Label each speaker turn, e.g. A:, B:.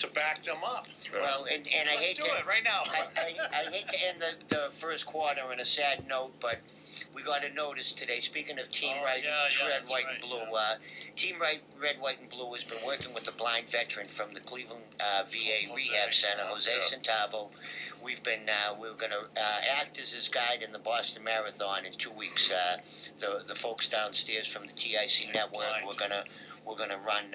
A: to back them up.
B: Well, and I
A: Let's
B: hate
A: do
B: to,
A: it right now.
B: I hate to end the first quarter on a sad note, but we got a notice today. Speaking of Team Red, White, and Blue, Team Red, White, and Blue has been working with the blind veteran from the Cleveland VA Rehab Center, Jose Centavo. We're going to act as his guide in the Boston Marathon in 2 weeks. The folks downstairs from the TIC network, we're gonna run.